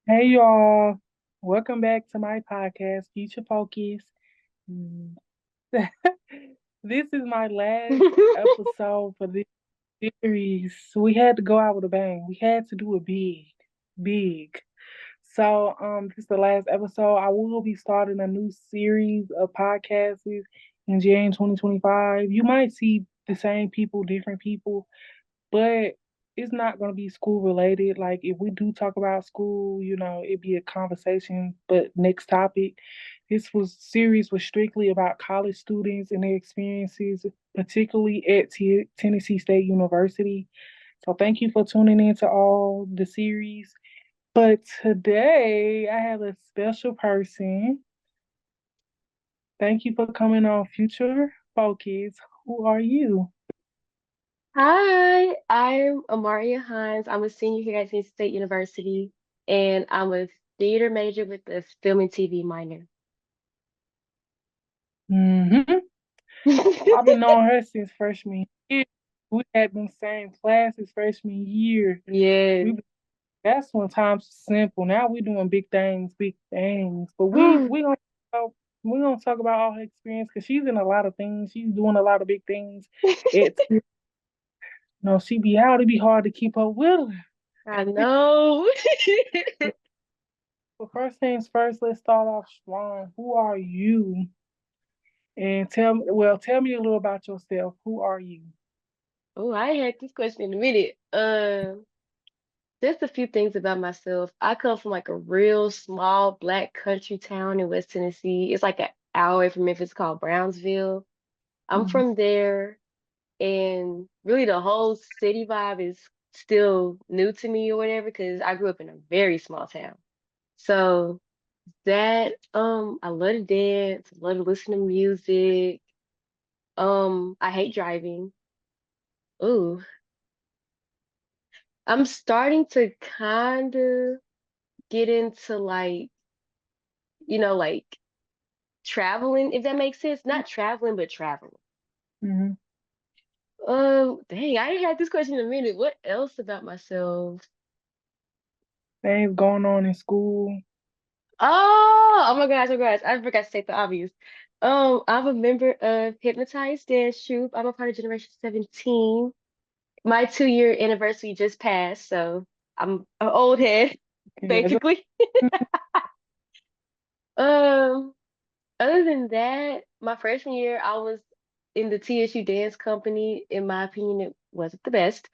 Hey y'all, welcome back to my podcast, Future Focus. Mm. This is my last episode for this series. We had to go out with a bang. We had to do it big, big. This is the last episode. I will be starting a new series of podcasts in January 2025. You might see the same people, different people, but it's not going to be school related. Like if we do talk about school, it'd be a conversation. But next topic, this series was strictly about college students and their experiences, particularly at Tennessee State University. So thank you for tuning in to all the series. But today I have a special person. Thank you for coming on Future Focus. Who are you? Hi, I'm Amariah Hines. I'm a senior here at Tennessee State University, and I'm a theater major with a film and TV minor. Hmm. I've been knowing her since freshman year. We had been same classes freshman year. Yes. We that's when times were simple. Now we doing big things, big things. But talk, we gonna talk about all her experience because she's in a lot of things. She's doing a lot of big things. She be out. It be hard to keep up with her. I know. But first things first, let's start off strong. Who are you? And tell me a little about yourself. Who are you? Oh, I ain't had this question in a minute. Just a few things about myself. I come from like a real small black country town in West Tennessee. It's like an hour away from Memphis called Brownsville. I'm Mhm. from there. And really, the whole city vibe is still new to me or whatever, because I grew up in a very small town. So I love to dance, I love to listen to music. I hate driving. Ooh, I'm starting to kind of get into like traveling, if that makes sense. Not traveling, but traveling. Mhm. Dang, I ain't had this question in a minute. What else about myself? Things going on in school. Oh my gosh, oh my gosh. I forgot to state the obvious. I'm a member of Hypnotized Dance Troupe. I'm a part of Generation 17. My 2-year anniversary just passed, so I'm an old head, Congratulations. basically. Um, Other than that, my freshman year, I was in the TSU dance company. In my opinion, it wasn't the best.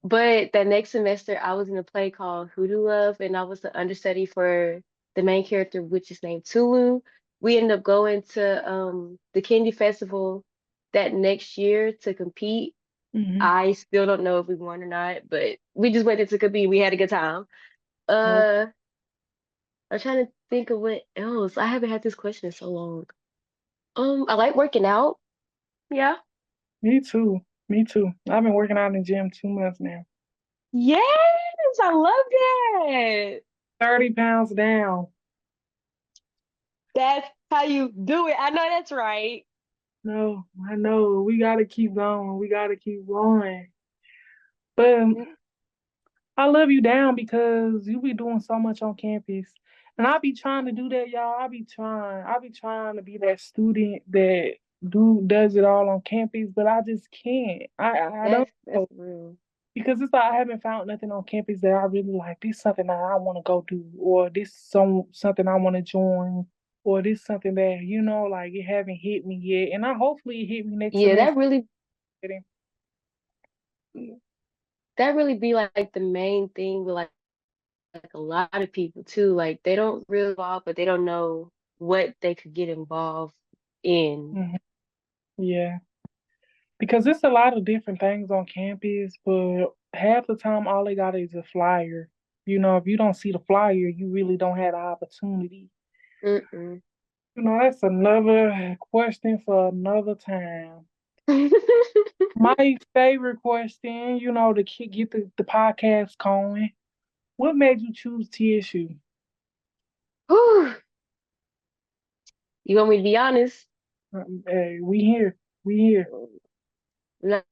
But that next semester, I was in a play called Hoodoo Love, and I was the understudy for the main character, which is named Tulu. We ended up going to the Candy Festival that next year to compete. Mhm. I still don't know if we won or not, but we just went there to compete. We had a good time. Oh, Uh, I'm trying to think of what else. I haven't had this question in so long. I like working out. Yeah. me too. Me too. I've been working out in the gym 2 months now. Yes, I love that. 30 pounds down. That's how you do it. I know that's right. No, I know. We gotta keep going. We gotta keep going. But I love you down because you be doing so much on campus. And I be trying to do that, y'all. I be trying. I be trying to be that student that does it all on campus, but I just can't. I don't That's know. real. Because it's like I haven't found nothing on campus that I really like. This something that I want to go do, or something I want to join, or this something that like it haven't hit me yet. And I hopefully it hit me next Yeah, semester. that really be like the main thing with like a lot of people too. Like they don't really involve, but they don't know what they could get involved in. Mhm. Yeah, because it's a lot of different things on campus, but half the time all they got is a flyer. If you don't see the flyer, you really don't have the opportunity. Mm-mm. That's another question for another time. My favorite question, to get the podcast going. What made you choose TSU? Whew. You want me to be honest? Hey, we here. We here. I'm not,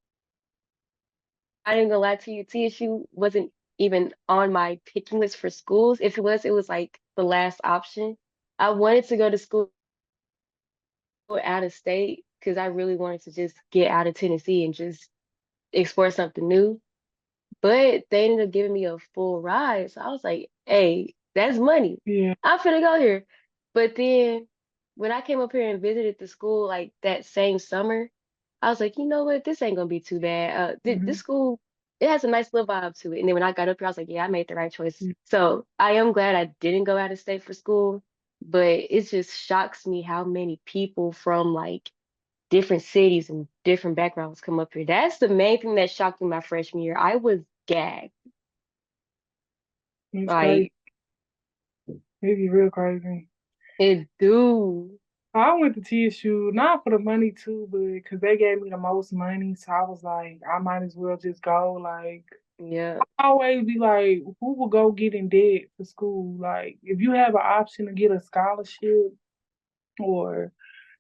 I ain't gonna lie to you. TSU wasn't even on my picking list for schools. If it was like the last option. I wanted to go to school out of state because I really wanted to just get out of Tennessee and just explore something new. But they ended up giving me a full ride. So I was like, hey, that's money. Yeah. I'm finna go here. But then when I came up here and visited the school like that same summer, I was like, you know what? This ain't gonna be too bad. This Mhm. school, it has a nice little vibe to it. And then when I got up here, I was like, yeah, I made the right choice. So I am glad I didn't go out of state for school, but it just shocks me how many people from like different cities and different backgrounds come up here. That's the main thing that shocked me my freshman year. I was gagged. It's crazy. Like, It'd be real crazy. it do. I went to TSU not for the money too, but because they gave me the most money, so I was like, I might as well just go. Like, Yeah. I always be like, who will go get in debt for school? Like, if you have an option to get a scholarship or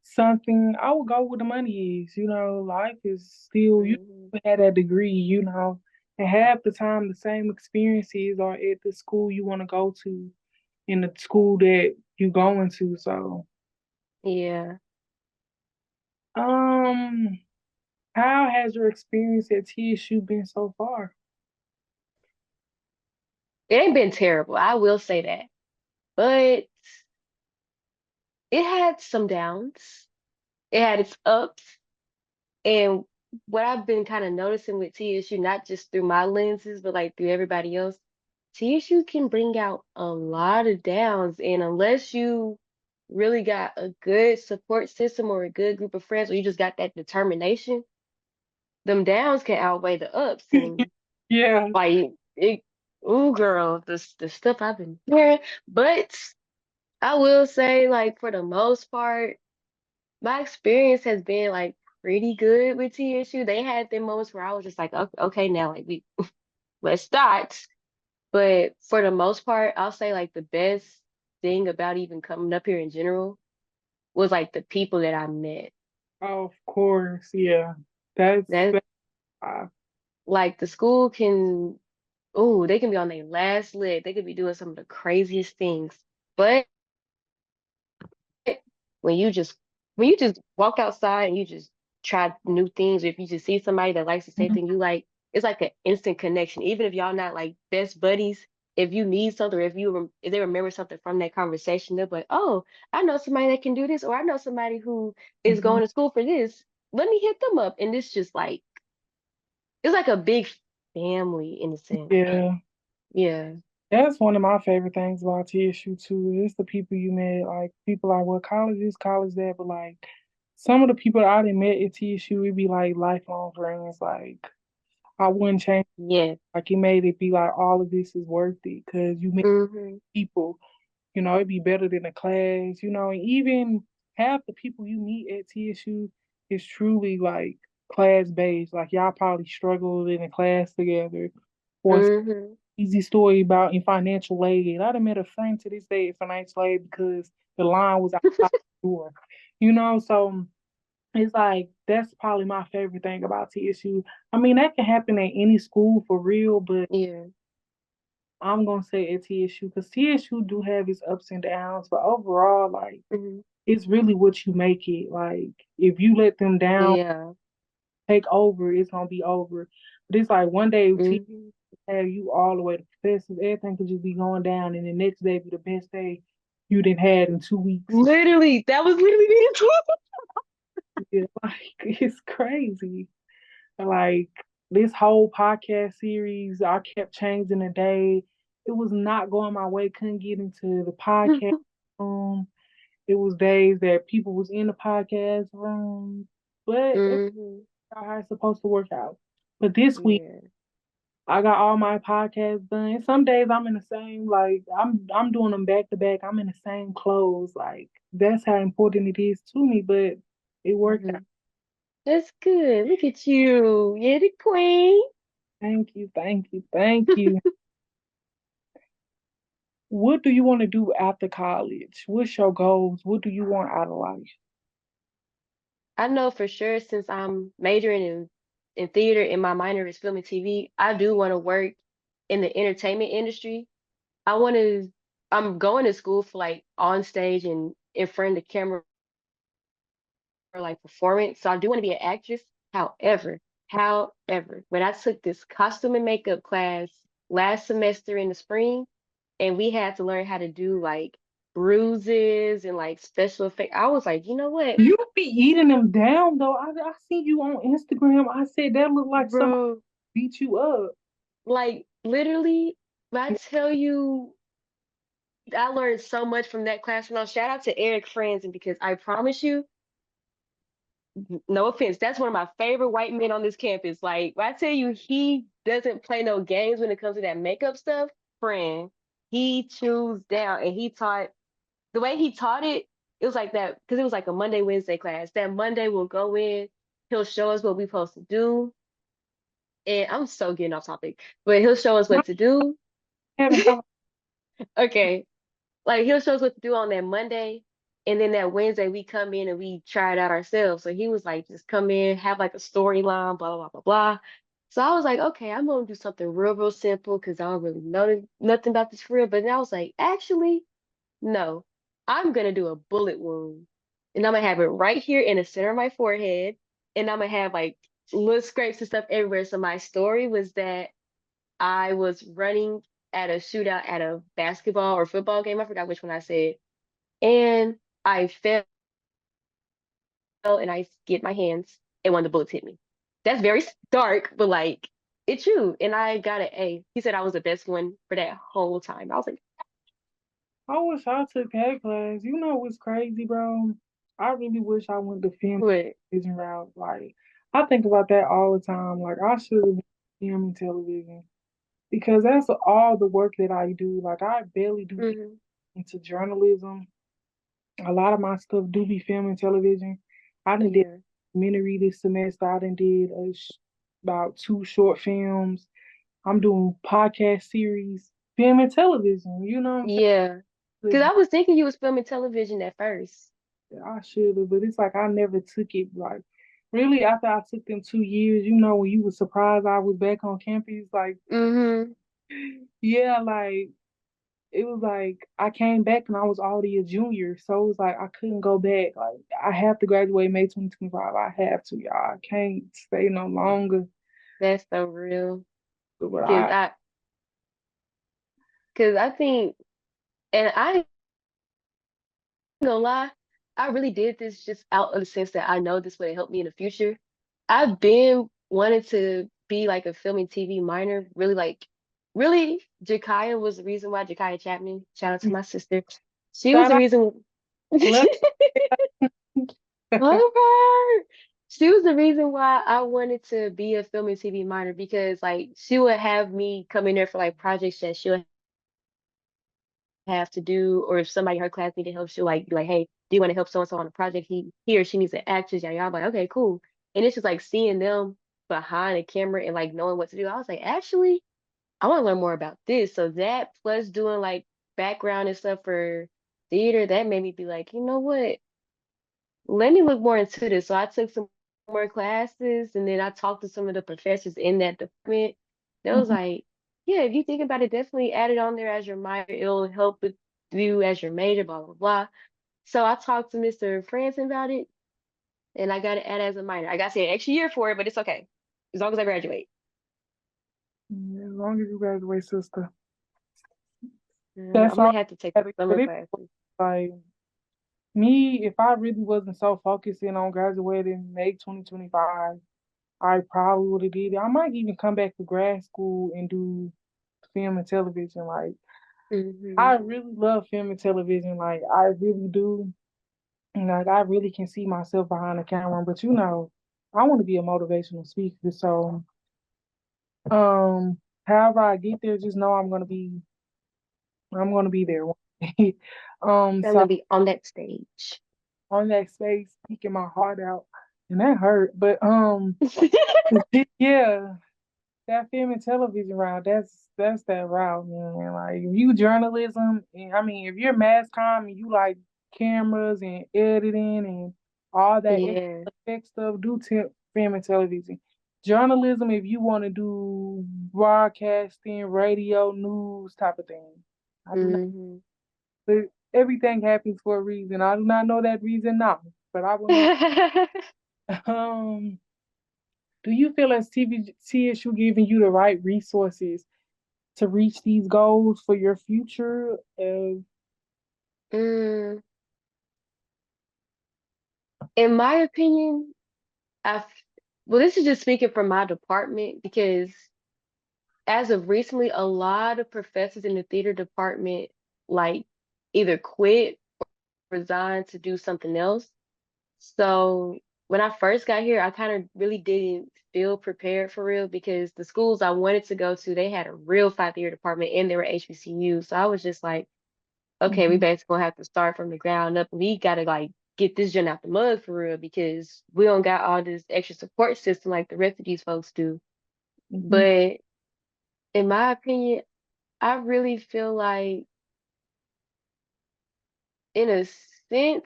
something, I would go where the money is. Life is still you Hmm. had a degree, and half the time the same experiences are at the school you want to go to in the school that you going to. So, Yeah. um, how has your experience at TSU been so far? It ain't been terrible. I will say that. But it had some downs. It had its ups. And what I've been kind of noticing with TSU, not just through my lenses, but like through everybody else, TSU can bring out a lot of downs. And unless you really got a good support system or a good group of friends, or you just got that determination, them downs can outweigh the ups. And Yeah. like it, ooh, girl, the stuff I've been hearing. But I will say, like, for the most part, my experience has been like pretty good with TSU. They had their moments where I was just like, okay, now like we let's start. But for the most part, I'll say like the best thing about even coming up here in general was like the people that I met. Of course, yeah. That's That that. Uh, like the school can, oh, they can be on their last leg. They could be doing some of the craziest things. But when you just when you just walk outside and you just try new things, or if you just see somebody that likes the same thing you like, it's like an instant connection. Even if y'all not like best buddies, if you need something, or if they remember something from that conversation, they'll be like, "Oh, I know somebody that can do this, or I know somebody who is mhm. going to school for this. Let me hit them up." And it's just like it's like a big family in a sense. Yeah. Yeah. That's one of my favorite things about TSU too. It's the people you met, like people like what college is, college that, but like some of the people that I done met at TSU, it'd be like lifelong friends. Like I wouldn't change. Yeah. Like it made it be like all of this is worth it because you met Hmm. people. It'd be better than a class. And even half the people you meet at TSU is truly like class based. Like y'all probably struggled in a class together, or Hmm. easy story about in financial aid. I'd have met a friend to this day at financial aid because the line was outside the door. So it's like that's probably my favorite thing about TSU. I mean, that can happen at any school for real, but Yeah. I'm gonna say at TSU because TSU do have its ups and downs, but overall, like Hmm. it's really what you make it. Like if you let them down, Yeah. take over, it's gonna be over. But it's like one day TSU Hmm. have you all the way to professors, everything could just be going down, and the next day be the best day you didn't had in 2 weeks. Literally, that was literally me too. Yeah, like it's crazy. Like this whole podcast series, I kept changing the day. It was not going my way. Couldn't get into the podcast room. It was days that people was in the podcast room, but it's Hmm. not how it's supposed to work out. But this week, Yeah. I got all my podcasts done. Some days I'm in the same like I'm doing them back to back. I'm in the same clothes. Like that's how important it is to me. But it worked out. Hmm. That's good. Look at you. You're the queen. Thank you, thank you, thank you. What do you want to do after college? What's your goals? What do you want out of life? I know for sure since I'm majoring in theater and my minor is film and TV, I do want to work in the entertainment industry. I want to. I'm going to school for like on stage and in front of the camera for like performance. So I do want to be an actress. However, when I took this costume and makeup class last semester in the spring, and we had to learn how to do like bruises and like special effects, I was like, you know what, You be eating them down though. I see you on Instagram. I said that looked like somebody bro, beat you up. like literally, when I tell you, I learned so much from that class. Now, shout out to Eric Franzen because I promise you, no offense, that's one of my favorite white men on this campus. Like, when I tell you, he doesn't play no games when it comes to that makeup stuff, friend. He chews down and he taught the way he taught it, it was like that because it was like a Monday, Wednesday class. That Monday we'll go in, he'll show us what we're supposed to do. And I'm so getting off topic, but he'll show us No, what to do. having conversations. Okay. Like he'll show us what to do on that Monday. And then that Wednesday we come in and we try it out ourselves. So he was like, just come in, have like a storyline, blah, blah, blah, blah, blah. So I was like, okay, I'm gonna do something real, real simple because I don't really know nothing about this for real. But then I was like, actually, no, I'm gonna do a bullet wound. And I'm gonna have it right here in the center of my forehead. And I'm gonna have like little scrapes and stuff everywhere. So my story was that I was running at a shootout at a basketball or football game. I forgot which one I said. And I fell and I skid my hands and one of the bullets hit me. That's very dark, but like it's true. And I got an A. He said I was the best one for that whole time. I was like, I wish I took that class. You know what's crazy, bro? I really wish I went the film what? television route. Like, I think about that all the time. Like, I should have been film and television because that's all the work that I do. Like, I barely do Hmm. into journalism. A lot of my stuff do be film and television. I done did Yeah. a documentary this semester. I done did about two short films. I'm doing podcast series, film and television. You know what I'm Yeah. Because saying? I was thinking you was filming television at first. I should have, but it's like I never took it. Like, really, after I took them 2 years, you know, when you was surprised I was back on campus, like, Hmm. yeah, like, it was like I came back and I was already a junior. So it was like I couldn't go back. Like, I have to graduate May 2025. I have to, y'all. I can't stay no longer. That's so real. But Because I, I think, and I ain't gonna lie, I really did this just out of the sense that I know this would help me in the future. I've been wanting to be like a film and TV minor. Really, really, Jakaya was the reason why Jakaya Chapman, shout out to my sister. She was shout the out, reason. love. Love her. She was the reason why I wanted to be a film and TV minor because like she would have me come in there for like projects that she'll have to do, or if somebody in her class needed help, she'll like be like, "Hey, do you want to help so and so on a project? He or she needs an actress." Yeah, yeah. I'm like, "Okay, cool." And it's just like seeing them behind the camera and like knowing what to do. I was like, actually, I want to learn more about this. So that plus doing like background and stuff for theater, that made me be like, you know what? Let me look more into this. So I took some more classes and then I talked to some of the professors in that department. They was like, yeah, if you think about it, definitely add it on there as your minor. It'll help with you as your major, blah, blah, blah. So I talked to Mr. Franson about it and I got it added as a minor. I got to say an extra year for it, but it's okay as long as I graduate. Yeah, as long as you graduate, sister. I'm That's gonna all. have to take I some gotta summer get it. classes. Like me, if I really wasn't so focusing on graduating May 2025, I probably would have did it. I might even come back to grad school and do film and television. Like Hmm. I really love film and television. Like I really do. And like I really can see myself behind the camera. But you know, I want to be a motivational speaker. So however I get there, just know I'm gonna be there one day. I'm gonna So be on that stage. on that space, speaking my heart out. And that hurt. But yeah, that film and television route, that's that route, man. Like if you journalism, and I mean if you're mass comm and you like cameras and editing and all that extra Yeah. effect stuff, do film and television. journalism if you want to do broadcasting, radio, news type of thing. I do not. Hmm. But everything happens for a reason. I do not know that reason now, but I will know. Um, do you feel as TSU giving you the right resources to reach these goals for your future? Mm, in my opinion, I well, this is just speaking from my department because as of recently, a lot of professors in the theater department like either quit, resigned to do something else. So when I first got here, I kind of really didn't feel prepared for real because the schools I wanted to go to, they had a real five theater department and they were HBCU. So I was just like, okay, we Mhm, basically gonna have to start from the ground up. We gotta like get this joint out the mud for real because we don't got all this extra support system like the rest of these folks do. mhm, But in my opinion, I really feel like in a sense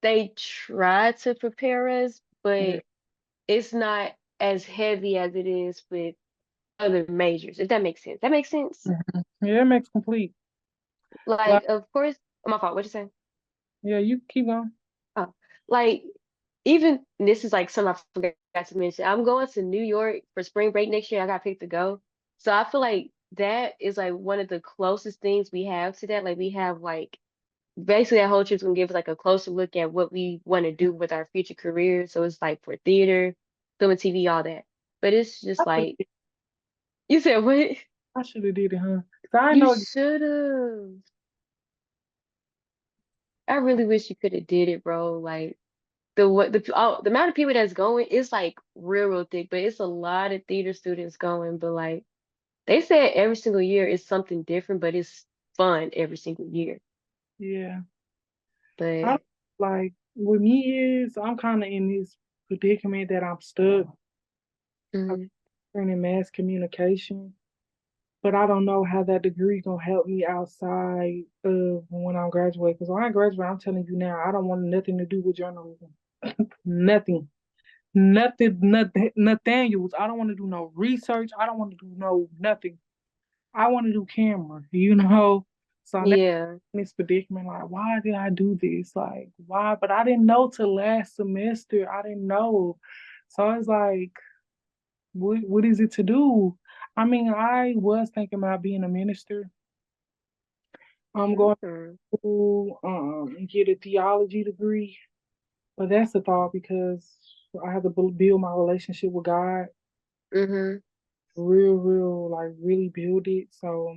they try to prepare us, yeah, but it's not as heavy as it is with other majors, if that makes sense. That makes sense. mhm. Yeah, that makes complete. Like, Like, of course, oh, my fault. What you saying? yeah, you keep going. Oh, like even this is like something I forgot to mention. I'm going to New York for spring break next year. I got picked to go. So I feel like that is like one of the closest things we have to that. Like we have like basically that whole trip's gonna give us like a closer look at what we want to do with our future careers. So it's like for theater, film and TV, all that. But it's I just should like you said, what? have did it, huh? 'Cause I You know. should have. I really wish you could have did it, bro. Like the amount of people that's going is like real thick, but it's a lot of theater students going. But like they said, every single year is something different, but it's fun every single year. Yeah, I But like with me is I'm kind of in this predicament that I'm stuck. I'm mhm, in mass communication, but I don't know how that degree gonna help me outside of when I'm graduating. Because when I graduate, I'm telling you now, I don't want nothing to do with journalism. Nothing. Nothing, Nathaniels. I don't want to do no research. I don't want to do no nothing. I want to do camera, you know? So that's yeah, this predicament, like, why did I do this? Like, why? But I didn't know till last semester. I didn't know. So it's like, what is it to do? I mean, I was thinking about being a minister. I'm going mm-hmm, to get a theology degree, but that's a thought because I have to build my relationship with God, mm-hmm. real, like really build it. So,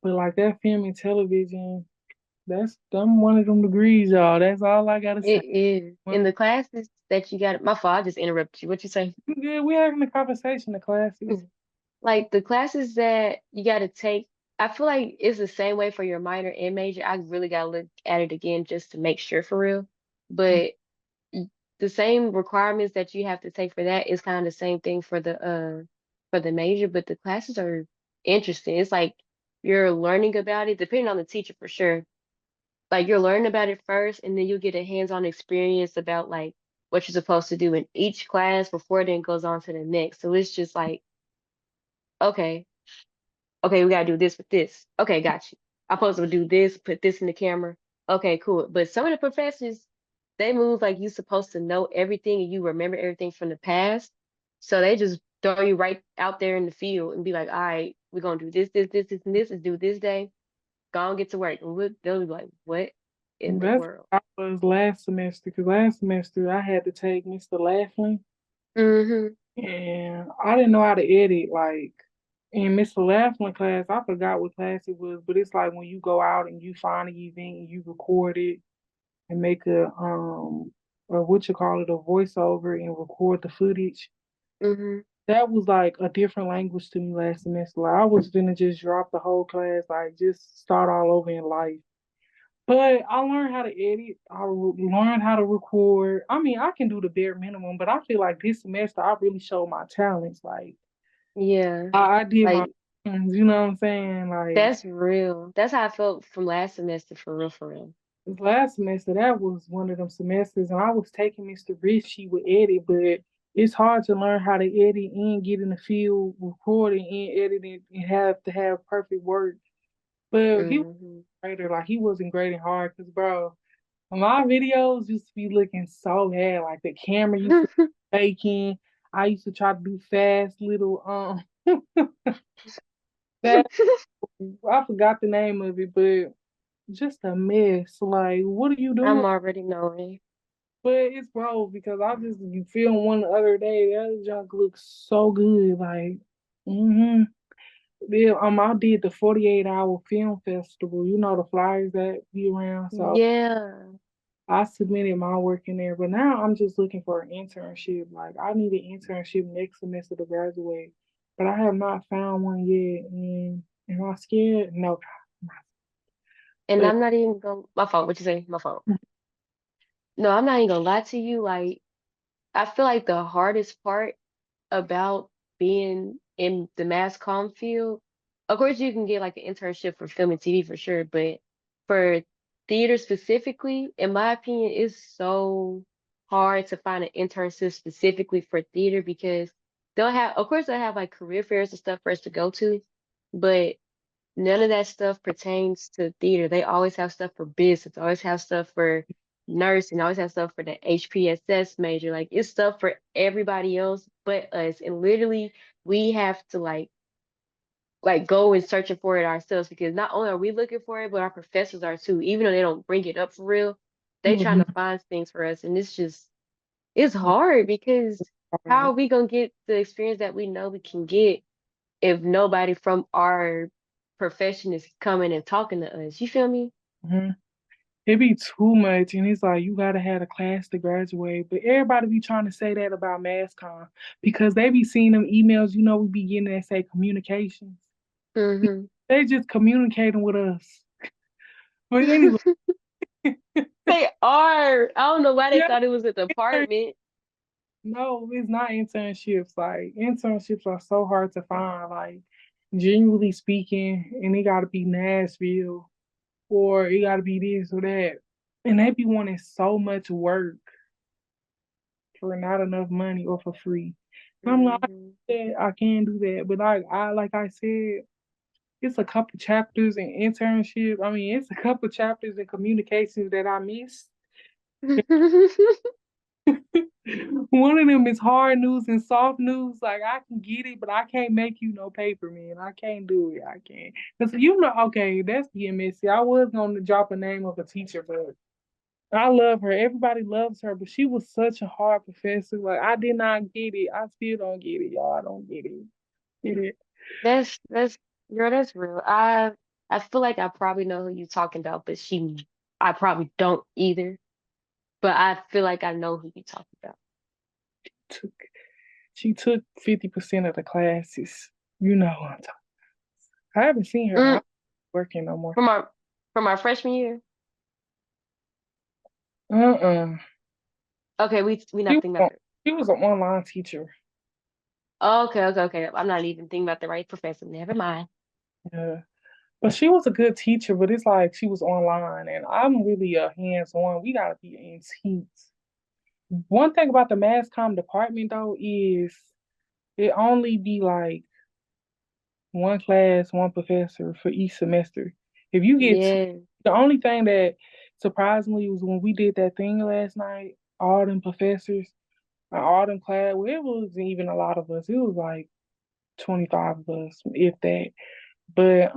but like that film and television, that's them one of them degrees, y'all. That's all I gotta say. It is Well, in the classes that you got. My fault, I just interrupted you. What you say? we good. We having a conversation. The classes. Mm. Like the classes that you got to take, I feel like it's the same way for your minor and major. I really got to look at it again just to make sure for real. But the same requirements that you have to take for that is kind of the same thing for the major, but the classes are interesting. It's like you're learning about it, depending on the teacher for sure. Like you're learning about it first, and then you'll get a hands-on experience about like what you're supposed to do in each class before it then goes on to the next. So it's just like, okay, okay, we gotta do this with this. Okay, got you. I'm supposed to do this, put this in the camera. Okay, cool. But some of the professors, they move like you supposed to know everything and you remember everything from the past. So they just throw you right out there in the field and be like, all right, we're gonna do this, and this is due this day. Go and get to work. And they'll be like, what in the That's world? how I was last semester. Because last semester I had to take Mr. Laughlin, Mm-hmm. and I didn't know how to edit. Like in Mr. Laughlin class, I forgot what class it was, but it's like when you go out and you find an event and you record it and make or what you call it, a voiceover and record the footage. Mm-hmm. That was like a different language to me last semester. Like I was gonna just drop the whole class, like just start all over in life. But I learned how to edit. Learned how to record. I mean, I can do the bare minimum, but I feel like this semester I really showed my talents. Like Yeah. I did my, Like you know what I'm saying? Like that's real. That's how I felt from last semester for real, for real. last semester, that was one of them semesters, and I was taking Mr. Rich, she would edit, but it's hard to learn how to edit and get in the field, recording and editing, and have to have perfect work. But he was Hmm. greater. Like he wasn't grading hard because, bro, my videos used to be looking so bad. Like the camera used to be shaking. I used to try to do fast little that I forgot the name of it, but just a mess. Like, what are you doing? I'm already knowing. But it's bro because I just you filmed one the other day. That junk looks so good. Like, mm-hmm. Yeah, I did the 48-hour film festival. You know the flyers that be around. So Yeah. I submitted my work in there. But now I'm just looking for an internship. Like I need an internship next semester to graduate. But I have not found one yet. And am I scared? No. I'm not. And But I'm not even gonna, my fault, what you say? My fault. No, I'm not even gonna lie to you. Like, I feel like the hardest part about being in the mass comm field, of course, you can get like an internship for film and TV for sure, but for theater specifically, in my opinion, it's so hard to find an internship specifically for theater because they'll have, of course, they'll have like career fairs and stuff for us to go to, but none of that stuff pertains to theater. They always have stuff for business, always have stuff for nursing, always have stuff for the HPSS major. Like it's stuff for everybody else but us. And literally we have to like go and searching for it ourselves because not only are we looking for it, but our professors are too. Even though they don't bring it up for real, they trying mhm, to find things for us. And it's hard because how are we gonna get the experience that we know we can get if nobody from our profession is coming and talking to us. You feel me? mhm. It be too much, and it's like you gotta have a class to graduate. But everybody be trying to say that about mass comm because they be seeing them emails. You know, we be getting that say communications. Hmm. They just communicating with us. But anyway, They are. I don't know why they yeah, thought it was a department. no, it's not internships. Like internships are so hard to find. Like genuinely speaking, and it gotta be Nashville or it gotta be this or that, and they be wanting so much work for not enough money or for free. I'm like, Hmm. yeah, I can do that, but like I said, it's a couple chapters in internship. I mean, it's a couple chapters in communications that I missed. One of them is hard news and soft news. Like I can get it, but I can't make you no paper, man. I can't do it. I can't. Cause you know, okay, that's being messy. I was gonna drop a name of a teacher, but I love her. Everybody loves her, but she was such a hard professor. Like I did not get it. I still don't get it, y'all. I don't get it. Get it? That's girl, that's real. I feel like I probably know who you talking about, but I probably don't either. But I feel like I know who you talking about. Took she took 50% of the classes. You know what I'm talking. I haven't seen her Mm, out working no more. from our freshman year. Uh-uh. Okay, we She not was thinking about on, the. she was an online teacher. Okay, okay, okay. I'm not even thinking about the right professor. Never mind. Yeah. But she was a good teacher, but it's like she was online and I'm really a hands-on. We gotta be in seats. One thing about the mass comm department though is it only be like one class, one professor for each semester. If you get two, Yeah. the only thing that surprised me was when we did that thing last night, all them professors, all them class, well, it wasn't even a lot of us. It was like 25 of us, if that. But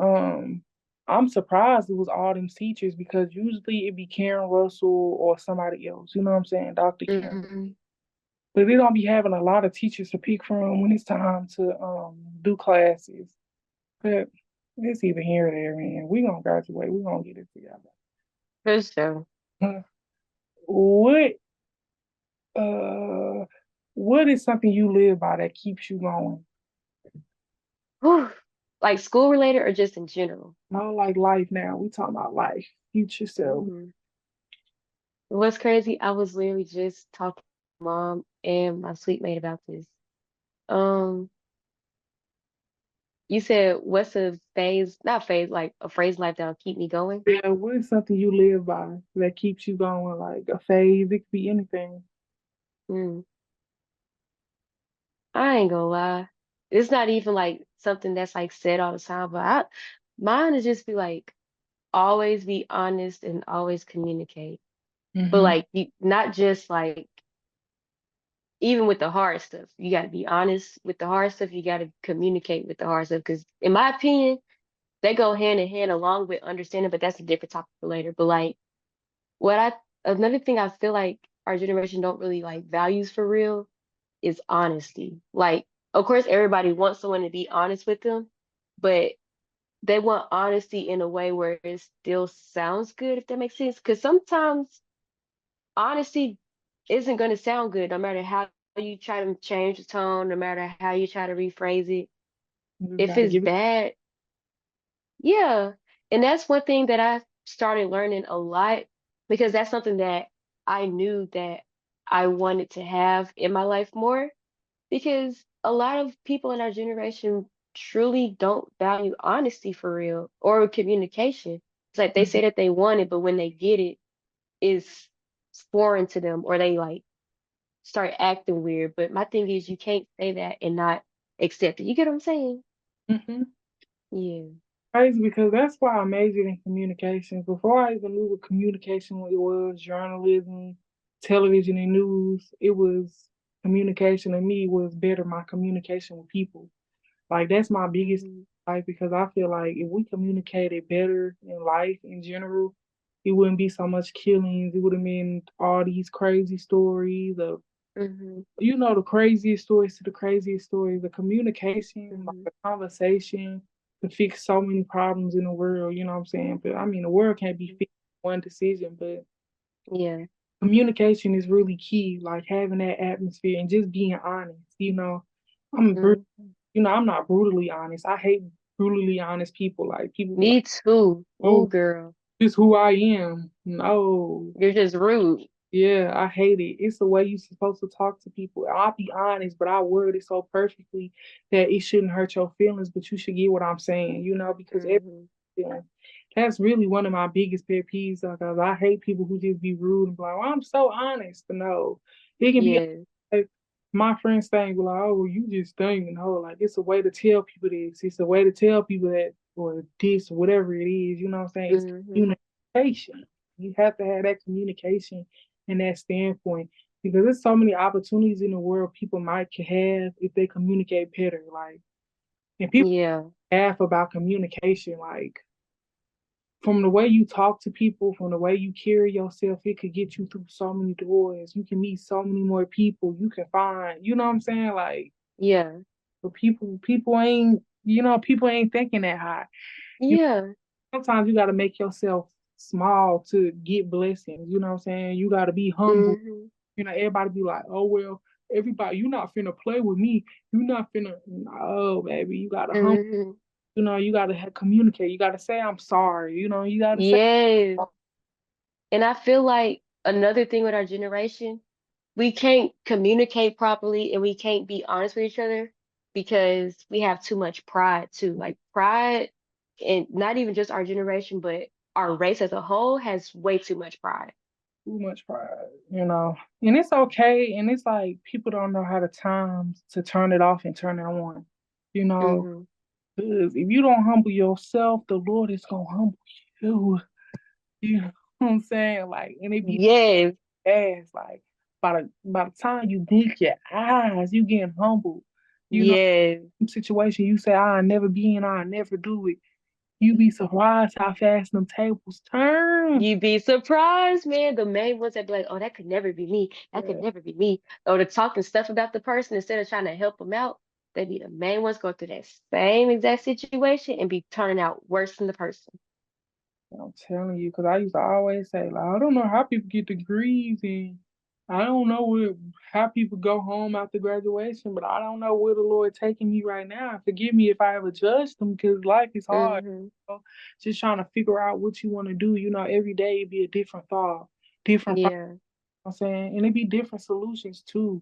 I'm surprised it was all them teachers because usually it'd be Karen Russell or somebody else. You know what I'm saying? Dr. Karen. Hmm. But they don't be having a lot of teachers to pick from when it's time to do classes. But it's either here or there, man. We gonna graduate. We gonna get it together. For sure. What uh what is something you live by that keeps you going? Whew. Like school related or just in general? Not like life now. We talking about life. Future self. Mm. What's crazy? I was literally just talking to my mom and my sweet mate about this. Um, you said what's a phase, not phase, like a phrase in life that'll keep me going? Yeah, what is something you live by that keeps you going? Like a phase, it could be anything. Mm. I ain't gonna lie. It's not even like something that's like said all the time, but mine is just be like always be honest and always communicate. But Mm-hmm. like you not just like even with the hard stuff, you gotta be honest with the hard stuff, you gotta communicate with the hard stuff. Because in my opinion, they go hand in hand along with understanding, but that's a different topic for later. But like what I another thing I feel like our generation don't really like values for real is honesty. Like, of course, everybody wants someone to be honest with them, but they want honesty in a way where it still sounds good, if that makes sense. Because sometimes honesty isn't going to sound good, no matter how you try to change the tone, no matter how you try to rephrase it. You just If gotta it's give it. bad, yeah. And that's one thing that I started learning a lot because that's something that I knew that I wanted to have in my life more because a lot of people in our generation truly don't value honesty for real or communication. It's like they say Mhm. that they want it, but when they get it, it's foreign to them or they like start acting weird. But my thing is, you can't say that and not accept it. You get what I'm saying? Mhm. Yeah. Crazy because that's why I majored in communications. Before I even knew what communication was, journalism, television, and news, it was communication. And me was better my communication with people. Like that's my biggest Hmm. life because I feel like if we communicated better in life in general, it wouldn't be so much killings. It would have been all these crazy stories of Hmm. the craziest stories to the craziest stories. The communication, like Hmm. the conversation, to fix so many problems in the world. You know what I'm saying? But I mean, the world can't be fixed in one decision, but Yeah. communication is really key. Like having that atmosphere and just being honest. I'm Hmm. I'm not brutally honest. I hate brutally honest people. Like people be like, Me too. "Oh, Oh, girl, this is who I am." No, you're just rude. yeah, I hate it. It's the way you're supposed to talk to people. I'll be honest, but I word it so perfectly that it shouldn't hurt your feelings, but you should get what I'm saying, because Hmm. everything. That's really one of my biggest pet peeves. Because I hate people who just be rude and be like, well, I'm so honest. No, it can be Yeah. like my friends think, like, oh, well, you just think, like it's a way to tell people this. It's a way to tell people that, or this, or whatever it is. You know what I'm saying? It's Hmm. communication. You have to have that communication and that standpoint because there's so many opportunities in the world people might have if they communicate better. Like, and people Yeah. laugh about communication, like from the way you talk to people, from the way you carry yourself, it could get you through so many doors. You can meet so many more people. You can find, you know what I'm saying? Like, Yeah. but people ain't thinking that high. You Yeah. Sometimes you got to make yourself small to get blessings. You know what I'm saying? You got to be humble. Hmm. Everybody be like, oh well, everybody, you not finna play with me. You not finna. No, baby, you gotta Hmm. you gotta communicate. You gotta say I'm sorry. You gotta say. Yes. And I feel like another thing with our generation, we can't communicate properly and we can't be honest with each other because we have too much pride too. Like pride, and not even just our generation, but our race as a whole has way too much pride. Too much pride. And it's okay. And it's like people don't know how to times to turn it off and turn it on. You know, Hmm. because if you don't humble yourself, the Lord is gonna humble you. You know what I'm saying? Like, and it be Yes, fast. Like, by the time you blink your eyes, you getting humbled. You know, yes. situation you say I'll never be in, I'll never do it. You be surprised how fast them tables turn. You'd be surprised, man. The main ones that be like, oh, that could never be me. That could Yeah, never be me. Or the talking stuff about the person instead of trying to help them out. They be the main ones go through that same exact situation and be turning out worse than the person. I'm telling you, because I used to always say, like, I don't know how people get degrees and I don't know how people go home after graduation, but I don't know where the Lord taking me right now. Forgive me if I ever judged them because life is hard. Hmm. You know? Just trying to figure out what you want to do. Every day it be a different thought, different problem, Yeah. I'm saying, and it be different solutions too.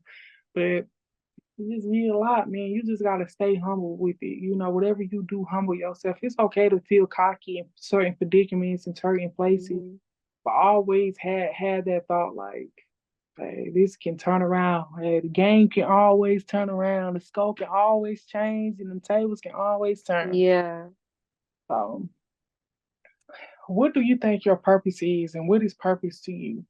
But it just need a lot, man. You just gotta stay humble with it. Whatever you do, humble yourself. It's okay to feel cocky in certain predicaments and certain places, Hmm. but always had that thought like, Hey, this can turn around. Hey, the game can always turn around. The score can always change, and the tables can always turn. Yeah. So, what do you think your purpose is, and what is purpose to you?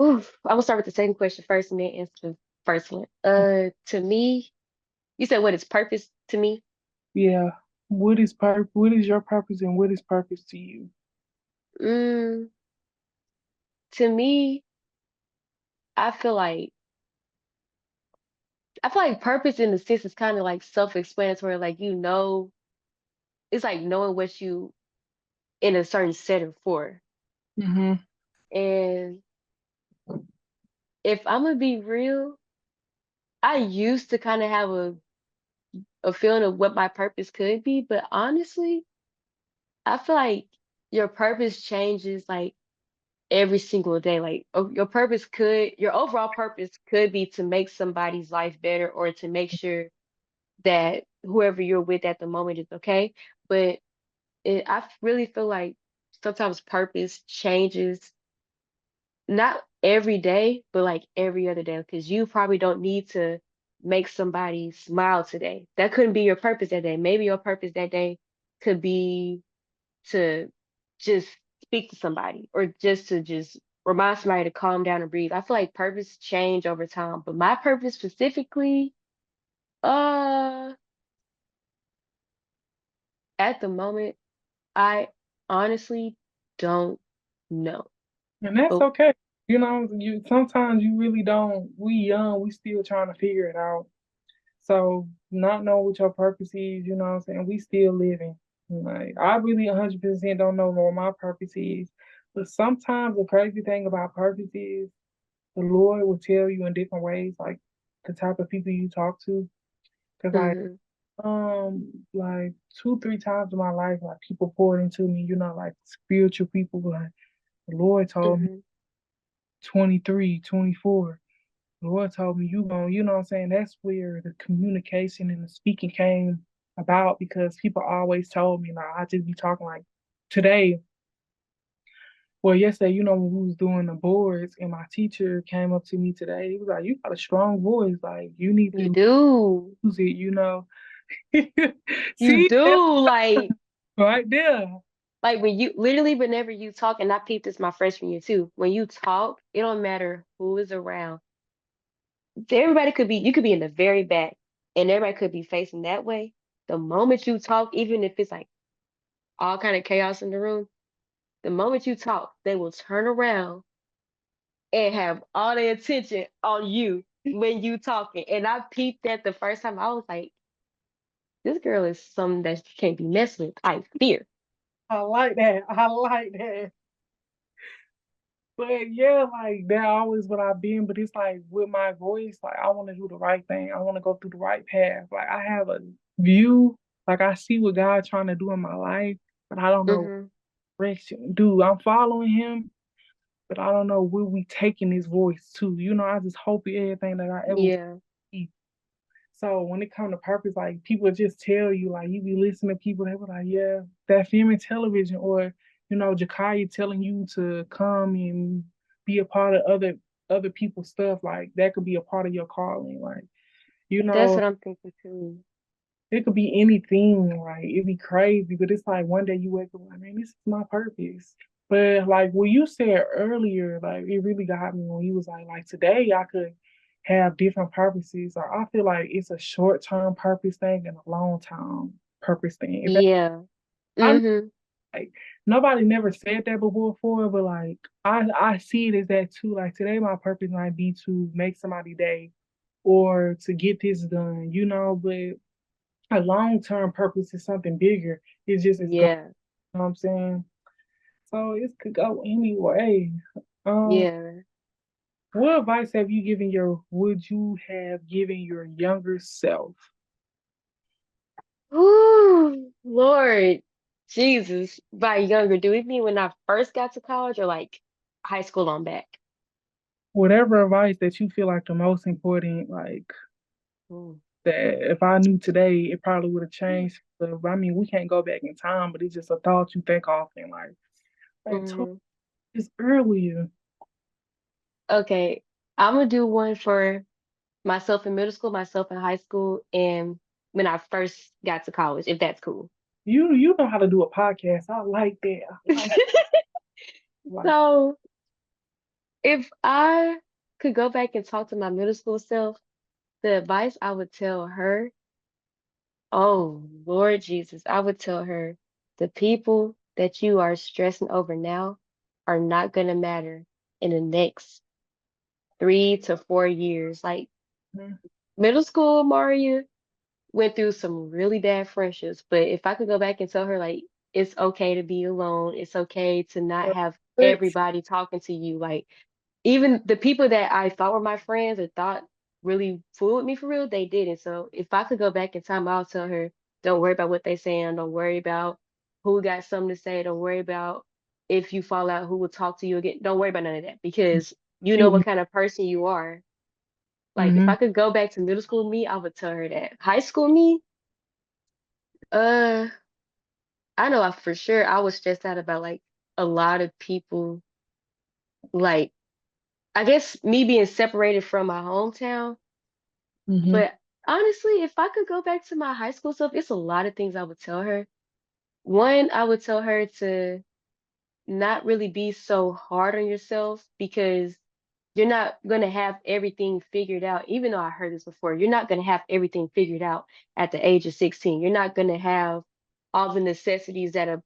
Oof. I'm gonna start with the second question first and then answer the first one. To me, you said what is purpose to me? Yeah, what is purpose? What is your purpose, and what is purpose to you? Mm, to me, I feel like I feel like purpose in the sense is kind of like self-explanatory. Like it's like knowing what you in a certain setting for. Mm-hmm. And if I'm gonna be real, I used to kind of have a feeling of what my purpose could be, but honestly, I feel like your purpose changes like every single day. Like your overall purpose could be to make somebody's life better or to make sure that whoever you're with at the moment is okay. But really feel like sometimes purpose changes, not every day, but like every other day, because you probably don't need to make somebody smile today. That couldn't be your purpose that day. Maybe your purpose that day could be to just speak to somebody or just remind somebody to calm down and breathe. I feel like purpose change over time, but my purpose specifically, uh, at the moment, I honestly don't know. And that's But okay. You know, you sometimes you really don't. We young, we still trying to figure it out. So not know what your purpose is, you know what I'm saying? We still living. Like I really 100% don't know what my purpose is. But sometimes the crazy thing about purpose is the Lord will tell you in different ways, like the type of people you talk to. Cause mhm, like two, three times in my life, like people poured into me, you know, like spiritual people, like the Lord told me mhm, 23, 24. The Lord told me you going, you know what I'm saying? That's where the communication and the speaking came about because people always told me, like, I just be talking like today. Well, yesterday, you know, when we was doing the boards and my teacher came up to me today, he was like, you got a strong voice. Like, you need you to do. use it, you know. You See, that's do right there. like when you literally whenever you talk, and I peeped this my freshman year too. When you talk, it don't matter who is around. Everybody could be you could be in the very back and everybody could be facing that way. The moment you talk, even if it's like all kind of chaos in the room, the moment you talk, they will turn around and have all their attention on you when you talking. And I peeped that the first time. I was like, this girl is something that can't be messed with. I fear. I like that. I like that. But yeah, like that always what I've been. But it's like with my voice, like I want to do the right thing. I want to go through the right path. Like I have a view, like I see what God's trying to do in my life, but I don't know Hmm. direction. Dude, I'm following Him, but I don't know where we taking His voice to. You know, I just hope everything that I ever Yeah, see. So when it comes to purpose, like people just tell you, like you be listening to people, they were like, yeah, that film and television, or you know, Jakaya telling you to come and be a part of other people's stuff, like that could be a part of your calling. Like, you that's know, what I'm thinking too. it could be anything, like it'd be crazy, but it's like one day you wake up like, man, this is my purpose. But like what you said earlier, like it really got me when you was like today I could have different purposes. Or I feel like it's a short term purpose thing and a long term purpose thing. If that, Yeah. I Hmm. like nobody never said that before, but like I see it as that too. Like today my purpose might be to make somebody day or to get this done, you know, but a long term purpose is something bigger. It's just it's going, Yeah. you know what I'm saying? So it could go anyway. Um, Yeah. what advice have you given your would you have given your younger self? Ooh, Lord Jesus. By younger, do we mean when I first got to college or like high school on back? Whatever advice that you feel like the most important, like Ooh. that if I knew today, it probably would have changed. But I mean, we can't go back in time, but it's just a thought you think often, like I told Hmm. you this earlier. Okay, I'm gonna do one for myself in middle school, myself in high school, and when I first got to college, if that's cool. You know how to do a podcast. I like that. I like So, if I could go back and talk to my middle school self, the advice I would tell her, oh Lord Jesus, I would tell her the people that you are stressing over now are not gonna matter in the next 3 to 4 years. Like Mhm. middle school, Maria went through some really bad friendships, but if I could go back and tell her like it's okay to be alone, it's okay to not have But everybody talking to you. Like even the people that I thought were my friends or thought really fooled with me for real, they didn't. So if I could go back in time, I'll tell her, don't worry about what they saying, don't worry about who got something to say, don't worry about if you fall out, who will talk to you again. Don't worry about none of that because you know what kind of person you are. Like if mm-hmm. I could go back to middle school me, I would tell her that. High school me, uh, I know for sure I was stressed out about like a lot of people, like I guess me being separated from my hometown. Mm-hmm. But honestly, if I could go back to my high school stuff, it's a lot of things I would tell her. One, I would tell her to not really be so hard on yourself because you're not going to have everything figured out. Even though I heard this before, you're not going to have everything figured out at the age of 16. You're not going to have all the necessities that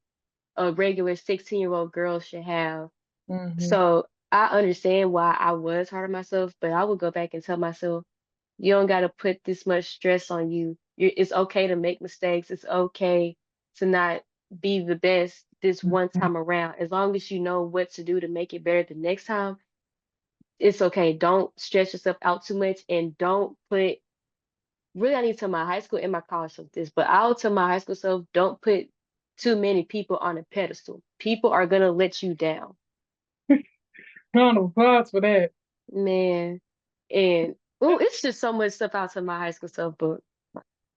a regular 16-year-old girl should have. Mm-hmm. So I understand why I was hard on myself, but I would go back and tell myself, you don't got to put this much stress on you. It's okay to make mistakes. It's okay to not be the best this one time around. As long as you know what to do to make it better the next time, it's okay. Don't stress yourself out too much and don't put, really, I need to tell my high school and my college self this, but I'll tell my high school self, don't put too many people on a pedestal. People are going to let you down, Round of applause for that. man. And, oh, it's just so much stuff out to my high school self, but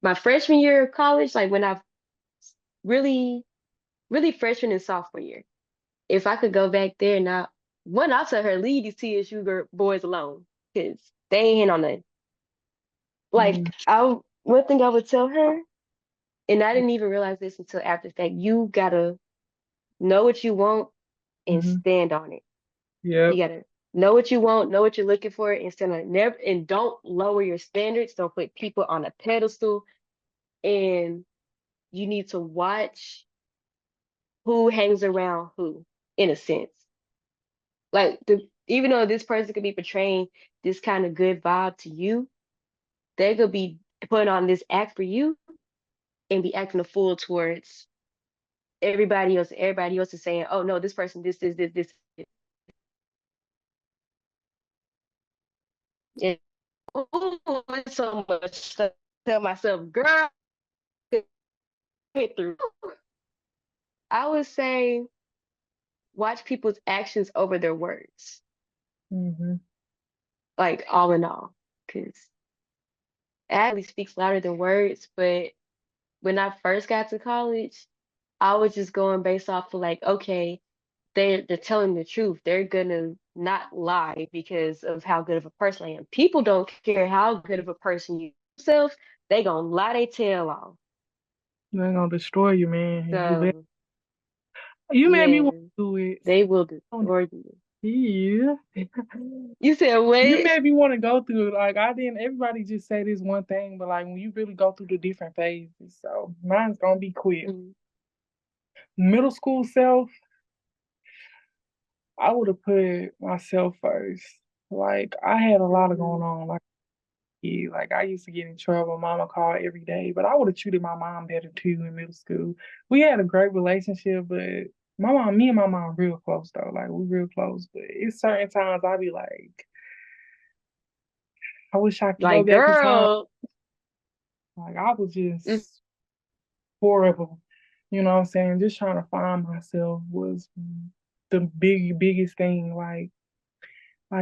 my freshman year of college, like when I really, really freshman and sophomore year. If I could go back there now, one, I'll tell her leave these TSU boys alone because they ain't hitting on nothing. Mm-hmm. Like one thing I would tell her, and I didn't even realize this until after the fact, you gotta know what you want and Mm-hmm. stand on it. You Yep. gotta know what you want, know what you're looking for, and stand on it. Never and don't lower your standards. Don't put people on a pedestal. And you need to watch who hangs around who, in a sense. Like even though this person could be portraying this kind of good vibe to you, they could be putting on this act for you and be acting a fool towards everybody else. Everybody else is saying, "Oh no, this person, this." And ooh, it's so much stuff. To tell myself, girl, get through. I would say watch people's actions over their words, Mm-hmm. like all in all, because actually speaks louder than words. But when I first got to college, I was just going based off of like, okay, they're telling the truth. They're gonna not lie because of how good of a person I am. People don't care how good of a person you yourself, they gonna lie their tail off. They're gonna destroy you, man. And you bet. So You made me yeah, want to do it. they will Oh, destroy you. yeah. You said You what? made me want to go through it. Like I didn't. Everybody just say this one thing, but like when you really go through the different phases, so mine's gonna be quick. Mm, Middle school self, I would have put myself first. Like I had a lot of going mhm. on. Like yeah, like I used to get in trouble. Mama called every day, but I would have treated my mom better too in middle school. We had a great relationship, but me and my mom real close though. Like we real close. But it's certain times I be like, I wish I could go Like, back in time. girl. Like I was Mm, just horrible. You know what I'm saying? Just trying to find myself was the biggest thing. Like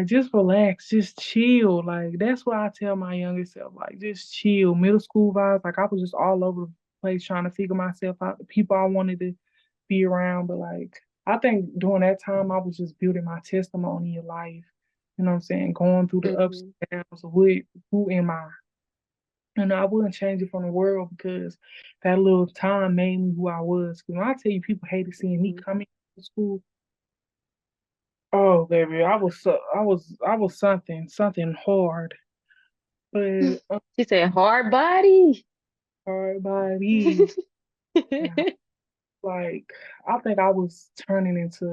just relax, just chill. Like that's what I tell my younger self. Like just chill. Middle school vibes. Like I was just all over the place trying to figure myself out, the people I wanted to be around. But like I think during that time I was just building my testimony in life. You know what I'm saying? Going through the ups Mhm. and downs of what, who am I? And I wouldn't change it from the world because that little time made me who I was. 'Cause when I tell you people hated seeing me Mhm. coming to school, oh baby, I was something hard. But She said hard body. hard by me. And like I think I was turning into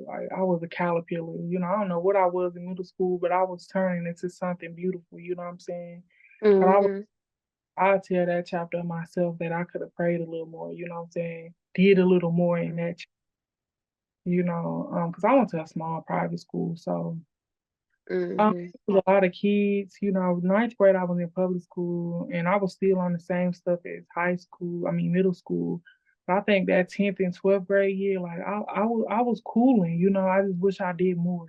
like I was a caterpillar. You know, I don't know what I was in middle school, but I was turning into something beautiful. You know what I'm saying? But Mhm. I tell that chapter of myself that I could have prayed a little more. You know what I'm saying? Did a little more in Mhm. that. You know, because I went to a small private school, so Mhm. it was a lot of kids. You know, ninth grade I was in public school, and I was still on the same stuff as high school. I mean, middle school. But I think that 10th and 12th grade year, like I was cooling. You know, I just wish I did more.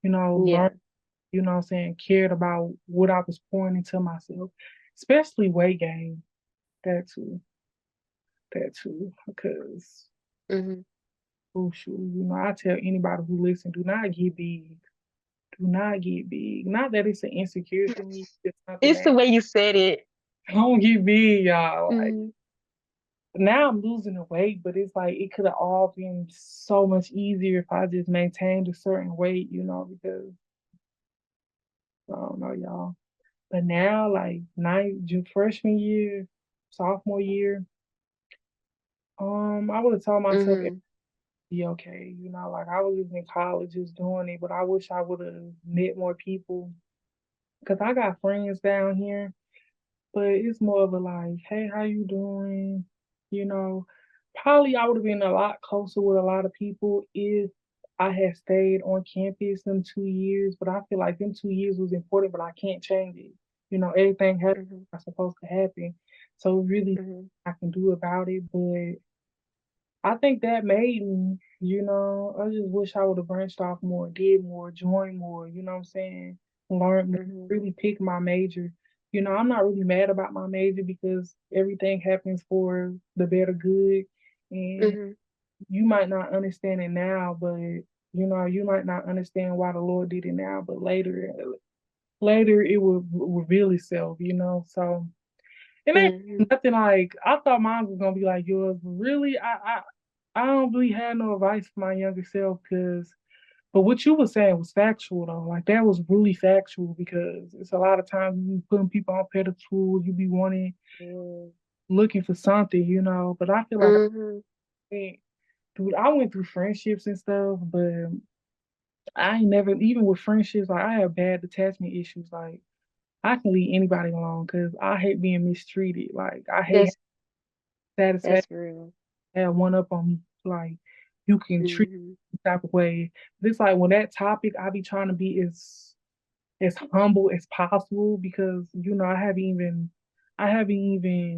You know, learn. Yeah. You know, what I'm saying cared about what I was pouring into myself, especially weight gain. That too. That too. Because Mhm. crucial. You know, I tell anybody who listen, do not get big. Do not get big. Not that it's an insecurity in me. It's something It's the that way you said it. don't get big, y'all. Like Mhm. now I'm losing the weight, but it's like it could have all been so much easier if I just maintained a certain weight, you know, because I don't know, y'all. But now, like freshman year, sophomore year, I would have told myself it'd Mhm. be okay. You know, like I was just in college just doing it, but I wish I would have met more people because I got friends down here. But it's more of a like, hey, how you doing? You know, probably I would have been a lot closer with a lot of people if I had stayed on campus them 2 years. But I feel like them 2 years was important, but I can't change it. You know, everything happens Mhm. that's supposed to happen. So really Mhm. I can do about it. But I think that made me, you know, I just wish I would have branched off more, did more, joined more, you know what I'm saying? Learned more, Mhm. really pick my major. You know, I'm not really mad about my major because everything happens for the better good. And Mhm. you might not understand it now, but you know, you might not understand why the Lord did it now, but later it will reveal itself, you know. So it Mhm. ain't nothing like I thought mine was gonna be like yours, but really I don't really have no advice for my younger self because but what you were saying was factual though. Like that was really factual because it's a lot of times you be putting people on pedestals, you be wanting Mhm. looking for something, you know. But I feel like Mhm. dude, I went through friendships and stuff, but I ain't never even with friendships, like I have bad attachment issues. Like I can leave anybody alone because I hate being mistreated. Like I hate That's satisfaction that's real. have one up on me. Like you can treat Mhm. me type of way. But it's like when that topic, I be trying to be as humble as possible because you know I haven't even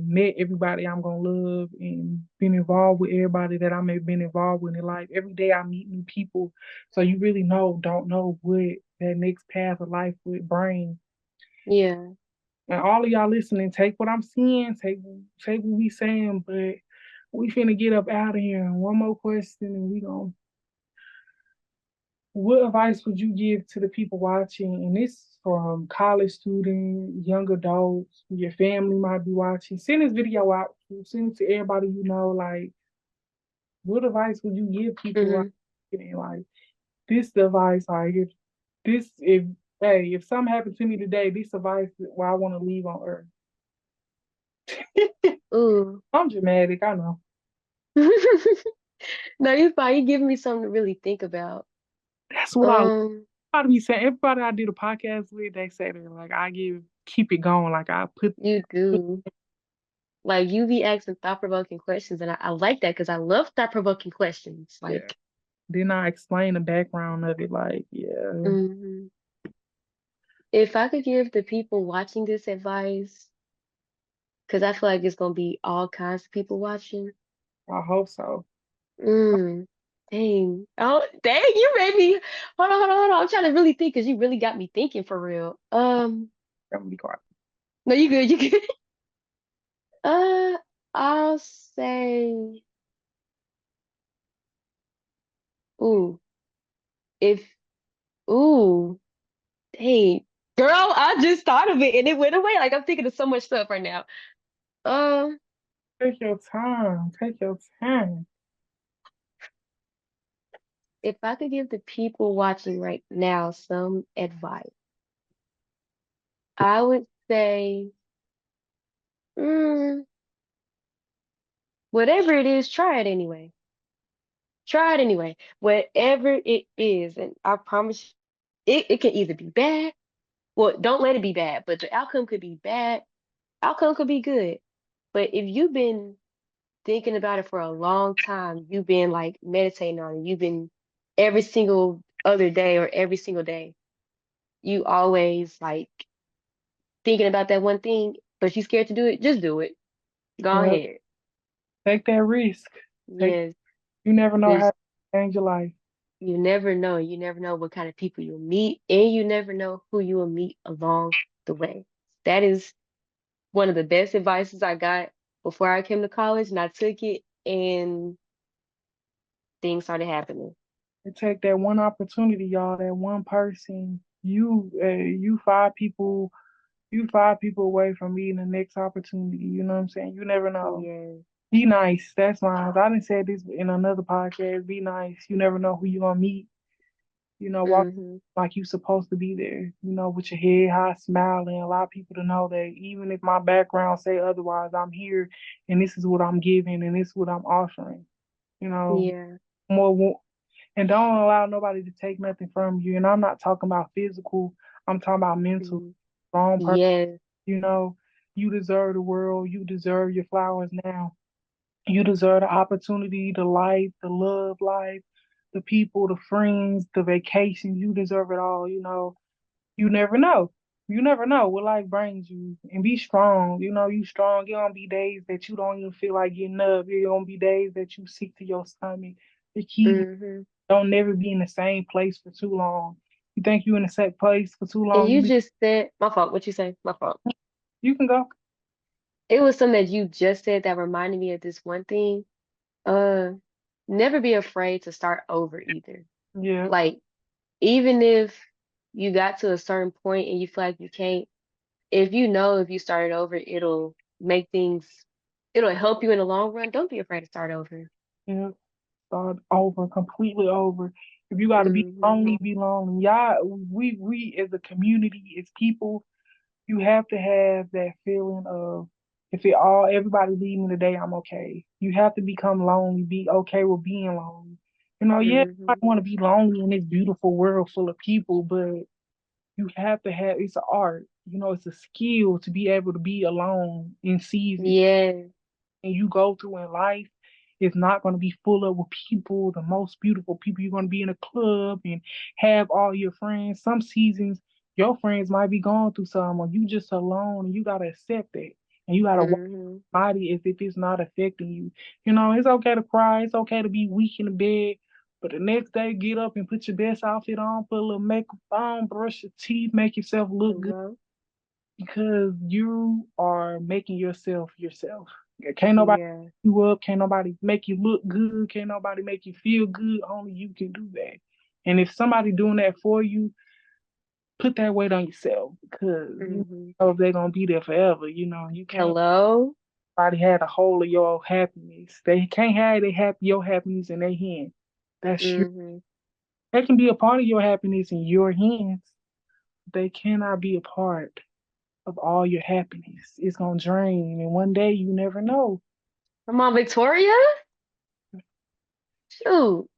met everybody I'm gonna love and been involved with everybody that I may have been involved with in life. Every day I meet new people, so you really don't know what that next path of life would bring. Yeah. And all of y'all listening, take what I'm saying, take what we saying, but we finna get up out of here. And one more question, and we gonna. What advice would you give to the people watching? And this from college students, young adults, your family might be watching. Send this video out. Send it to everybody you know. Like, what advice would you give people Mhm. watching? Like, this advice, like, if hey, if something happened to me today, this advice is what I want to leave on earth. Ooh. I'm dramatic, I know. No, you fine. You giving me something to really think about. That's what Um, I be saying. Everybody I did a podcast with, they say they're like, I give keep it going. Like I you put do. Like you be asking thought-provoking questions, and I like that because I love thought-provoking questions. yeah. Like, Then I explain the background of it. Like, yeah, mhm. If I could give the people watching this advice, because I feel like it's gonna be all kinds of people watching. I hope so. Mm, dang. Oh, dang, you made me. Hold on. I'm trying to really think because you really got me thinking for real. I'm gonna be quiet. No, you good, you good. Uh, I'll say, ooh, if, ooh. Hey, girl, I just thought of it and it went away. Like I'm thinking of so much stuff right now. Um, Take your time. Take your time. if I could give the people watching right now some advice, I would say, mm, whatever it is, try it anyway. Try it anyway. Whatever it is, and I promise it can either be bad. Well, don't let it be bad, but the outcome could be bad. Outcome could be good. But if you've been thinking about it for a long time, you've been like meditating on it, you've been every single other day or every single day, you always like thinking about that one thing, but you scared to do it, just do it. Go Yep. ahead. Take that risk. Take. Yes, You never know how because to change your life. you never know. You never know what kind of people you'll meet, and you never know who you will meet along the way. That is one of the best advices I got before I came to college, and I took it, and things started happening. And take that one opportunity, y'all. That one person. You five people away from meeting the next opportunity. You know what I'm saying? You never know. Yeah. Be nice. That's mine. I didn't say this in another podcast. Be nice. You never know who you're gonna meet. Walk Mhm. like you supposed to be there. With your head high, smiling. Allow people to know that even if my background say otherwise, I'm here, and this is what I'm giving, and this is what I'm offering. You know, Yeah. more and don't allow nobody to take nothing from you. And I'm not talking about physical. I'm talking about mental. Mhm. Strong person. Yes. You know, you deserve the world. You deserve your flowers now. You deserve the opportunity, the life, the love life, the people, the friends, the vacations. You deserve it all. You never know. You never know what life brings you. And be strong. You strong. There gonna be days that you don't even feel like getting up. There gonna be days that you sick to your stomach. The key is Mhm. don't never be in the same place for too long. You think you in the same place for too And long, you just said, my fault. What you say? My fault. you can go. It was something that you just said that reminded me of this one thing. Uh, Never be afraid to start over either. Yeah, Like, even if you got to a certain point and you feel like you can't, if you know if you started over, make things, it'll help you in the long run. Don't be afraid to start over. yeah. Start over, completely over. If you gotta Hmm. be lonely. Y'all, we as a community, as people, you have to have that feeling of if it all everybody leave me today, I'm okay. You have to become lonely, be okay with being lonely. Yeah, I Hmm. want to be lonely in this beautiful world full of people, but you have to have it's an art. It's a skill to be able to be alone in season Yeah. and you go through in life is not going to be full of with people, the most beautiful people. You're going to be in a club and have all your friends. Some seasons, your friends might be going through something, or you just alone, and you got to accept it. And you got to walk Hmm. body as if it's not affecting you. It's okay to cry. It's okay to be weak in the bed. But the next day, get up and put your best outfit on, put a little makeup on, brush your teeth, make yourself look good Hello. because you are making yourself yourself. Can't nobody Yeah. you up, can't nobody make you look good, can't nobody make you feel good. Only you can do that. And if somebody doing that for you, put that weight on yourself because you Hmm. know if they're gonna be there forever. You can't Hello. nobody had a hold of your happiness. They can't have your happiness in their hand. That's your Hmm. they can be a part of your happiness in your hands. They cannot be a part of all your happiness. It's gonna drain, and one day you never know. Come on, Victoria. Shoot.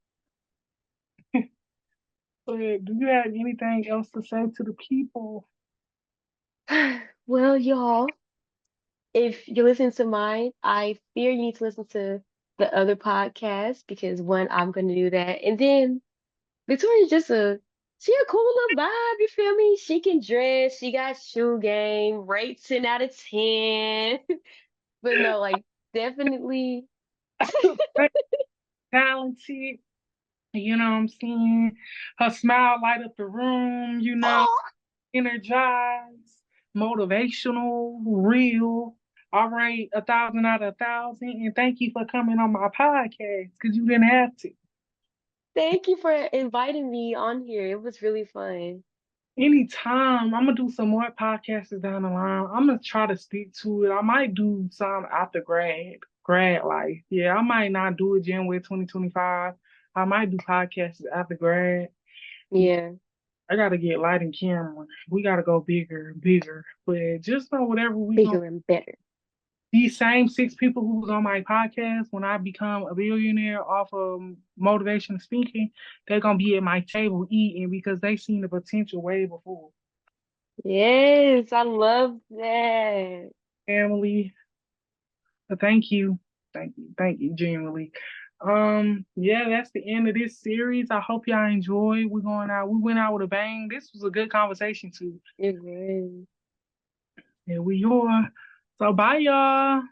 But do you have anything else to say to the people? Well, y'all, if you're listening to mine, I fear you need to listen to the other podcast because one, I'm going to do that. And then Victoria's she a cool little vibe, you feel me? She can dress, she got shoe game, rate 10 out of 10. But no, like, definitely. Talented, you know what I'm saying? Her smile light up the room, Oh, energized, motivational, real. All right, 1,000 out of 1,000. And thank you for coming on my podcast because you didn't have to. thank you for inviting me on here. It was really fun. anytime. I'm gonna do some more podcasts down the line. I'm gonna try to stick to it. I might do some after grad life. Yeah, I might not do it January 2025. I might do podcasts after grad. Yeah, I gotta get light and camera. We gotta go bigger, bigger. But just know whatever we gonna bigger and better. these same six people who was on my podcast when I become a billionaire off of motivational speaking, they're gonna be at my table eating because they seen the potential way before. Yes, I love that. Family, thank you, thank you, genuinely. Yeah, that's the end of this series. I hope y'all enjoyed. We're going out. We went out with a bang. This was a good conversation too. It was. And we are. So bye y'all.